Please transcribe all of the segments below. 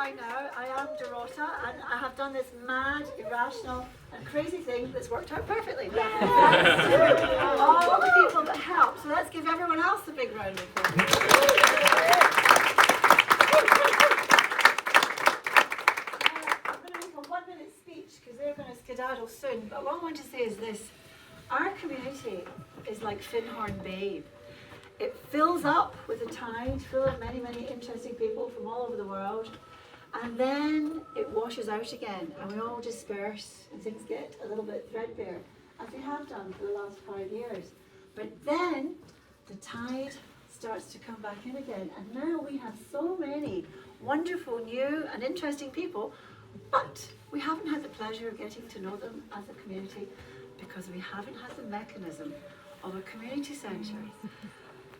by now, I am Dorota, and I have done this mad, irrational, and crazy thing that's worked out perfectly. Thanks to all the people that helped. So let's give everyone else a big round of applause. I'm going to make a 1-minute speech because they're going to skedaddle soon. But what I want to say is this. Our community is like Findhorn Bay. It fills up with a tide full of many, many interesting people from all over the world, and then it washes out again, and we all disperse, and things get a little bit threadbare, as they have done for the last 5 years. But then the tide starts to come back in again, and now we have so many wonderful, new, and interesting people, but we haven't had the pleasure of getting to know them as a community because we haven't had the mechanism of a community centre.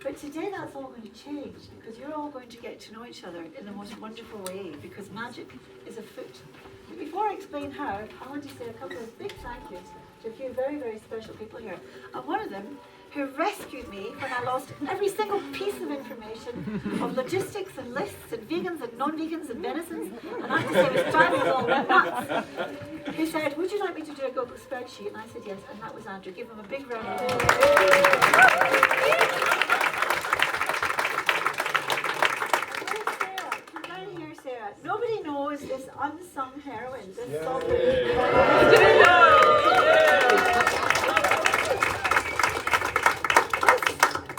But today that's all going to change because you're all going to get to know each other in the most wonderful way because magic is afoot. But before I explain how, I want to say a couple of big thank yous to a few very, very special people here. And one of them who rescued me when I lost every single piece of information of logistics and lists and vegans and non-vegans and venisons. And I have to say it was driving us all nuts. He said, would you like me to do a Google spreadsheet? And I said yes, and that was Andrew. Give him a big round of applause. Nobody knows this unsung heroine, this sovereign.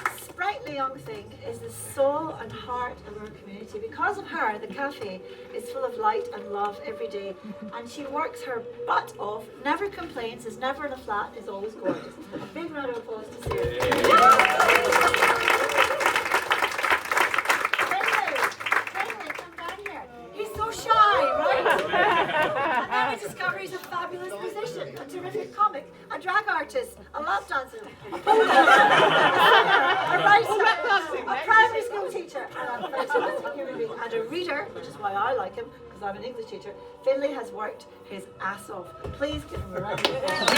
This sprightly young thing is the soul and heart of our community. Because of her, the cafe is full of light and love every day, and she works her butt off, never complains, is never in a flat, is always gorgeous. A big round of applause to Sarah. And then we discover he's a fabulous musician, a terrific comic, a drag artist, a lap dancer, a poet, a writer, a primary school teacher, and a fantastic human being, and a reader, which is why I like him, because I'm an English teacher. Finlay has worked his ass off. Please give him a round of applause.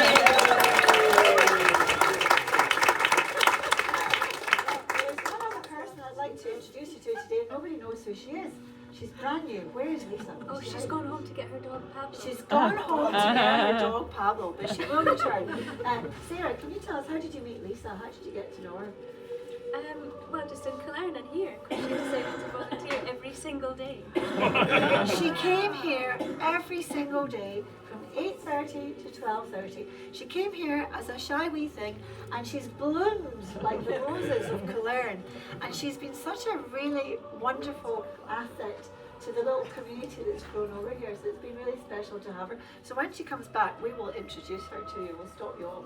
There's one other person I'd like to introduce you to today. Nobody knows who she is. She's brand new. Where is Lisa? Oh, she's gone home to get her dog Pablo. She's gone home to get her dog Pablo, but she will return. Sarah, can you tell us, how did you meet Lisa? How did you get to know her? Well, just in Killearn and here. She decided to volunteer every single day. She came here every single day from 8:30 to 12:30. She came here as a shy wee thing, and she's bloomed like the roses of Killearn. And she's been such a really wonderful asset to the little community that's grown over here. So it's been really special to have her. So when she comes back, we will introduce her to you. We'll stop you all.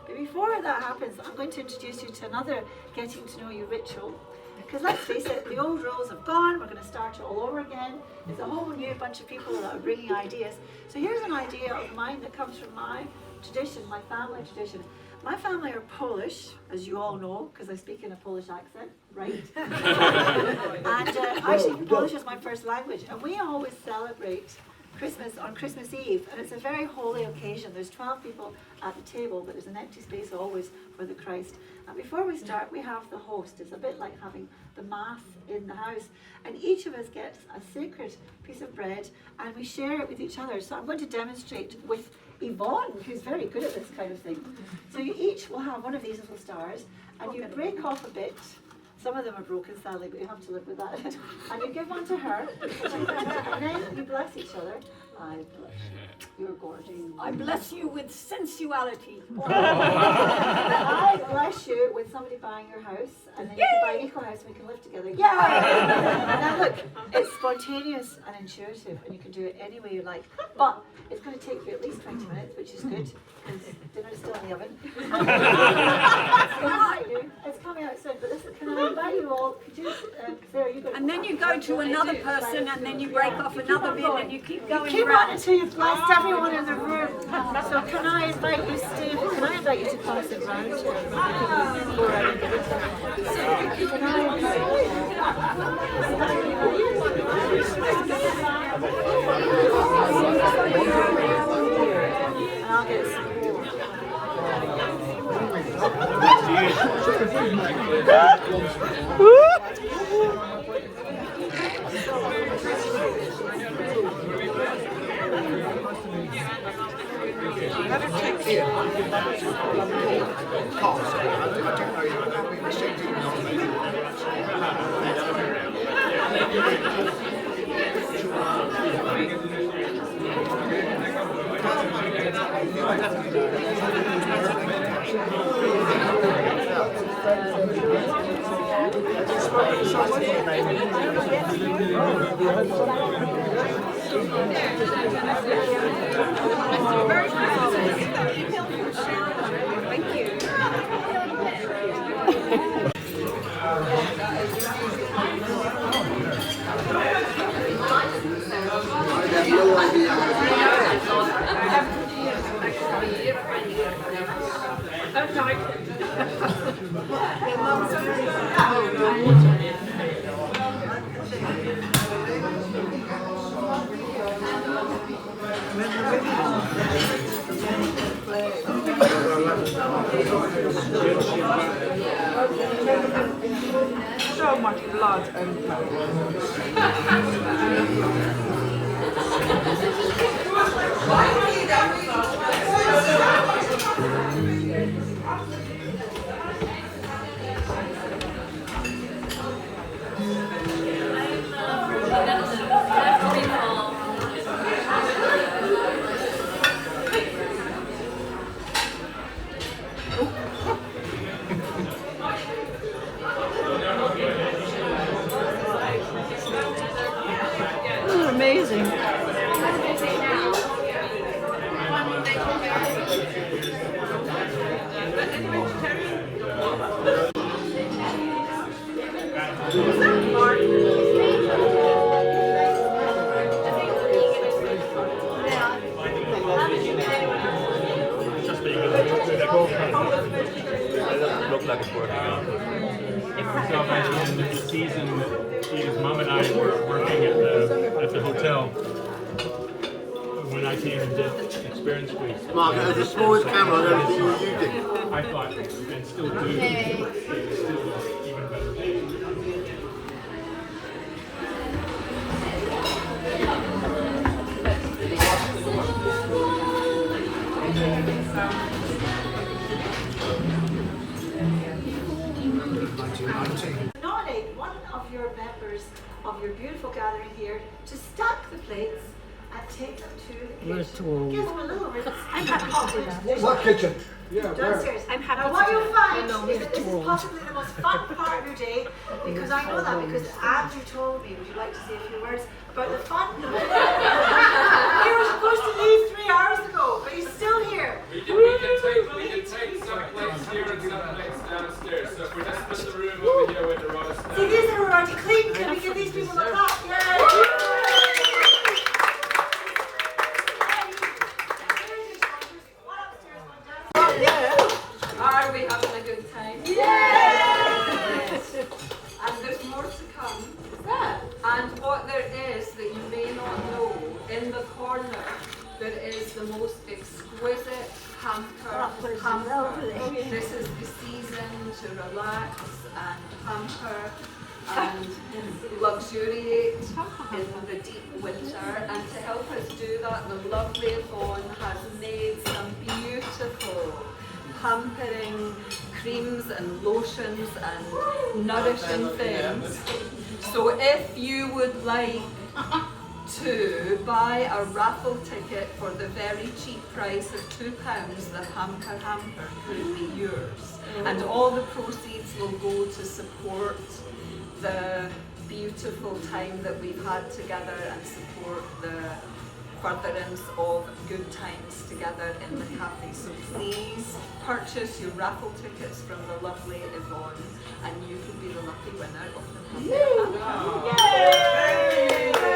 But before that happens, I'm going to introduce you to another getting to know you ritual. Because let's face it, the old rules have gone. We're going to start it all over again. It's a whole new bunch of people that are bringing ideas. So here's an idea of mine that comes from my tradition, my family tradition. My family are Polish, as you all know, because I speak in a Polish accent, right? And actually, Polish is my first language. And we always celebrate Christmas on Christmas Eve, and it's a very holy occasion. There's 12 people at the table, but there's an empty space always for the Christ. And before we start, we have the host. It's a bit like having the Mass in the house. And each of us gets a sacred piece of bread, and we share it with each other. So I'm going to demonstrate with Yvonne, who's very good at this kind of thing. So you each will have one of these little stars, and you break off a bit. Some of them are broken, sadly, but you have to live with that. And you give one to her, and then you bless each other. I bless you. You're gorgeous. I bless you with sensuality. I bless you with somebody buying your house, and then you can buy an eco house and we can live together. Yeah! And now look, it's spontaneous and intuitive, and you can do it any way you like. But it's going to take you at least 20 minutes, which is good, because dinner is still in the oven. It's coming out soon, but listen, can I invite you all? Could you, Sarah, you go. And then you go to another person, and then you break off another bit, and you keep going Keep round. on until you've blessed everyone in the room. So can I invite you, Steve? Can I invite you to pass it round? Before I give it to you? Can I invite and I'll get some. So much blood and amazing. Look like it's working out. So by the end of the season, his mom and I were working at the hotel when I came and did Experience Week. Mark, it has the smallest camera I've ever seen you using. I thought, and still do, it's still even better. Nominate one of your members of your beautiful gathering here to stack the plates and take them to the kitchen. Give them a little rinse. I'm happy to do that. What kitchen? Downstairs. I'm happy Now to what do you'll it. find is that this is possibly the most fun part of your day, because I know that because Andrew told me. Would you like to say a few words about the fun? He was supposed to leave 3 hours ago, but he's still here. We can take some plates here and some plates downstairs. So if we just put the room over here with the roast. See, these are already clean. Can we give these people a clap? Yay! Are we having a good time? Yes! And there's more to come. And what there is that you may not know, in the corner, there is the most exquisite hamper. This is the season to relax and hamper and luxuriate in the deep winter. And to help us do that, the lovely Yvonne has made some beautiful pampering creams and lotions and nourishing things. So if you would like to buy a raffle ticket for the very cheap price of £2, the hamper could be yours. And all the proceeds will go to support the beautiful time that we've had together and support the furtherance of good times together in the cafe. So please purchase your raffle tickets from the lovely Yvonne and you could be the lucky winner of the cafe. Yay!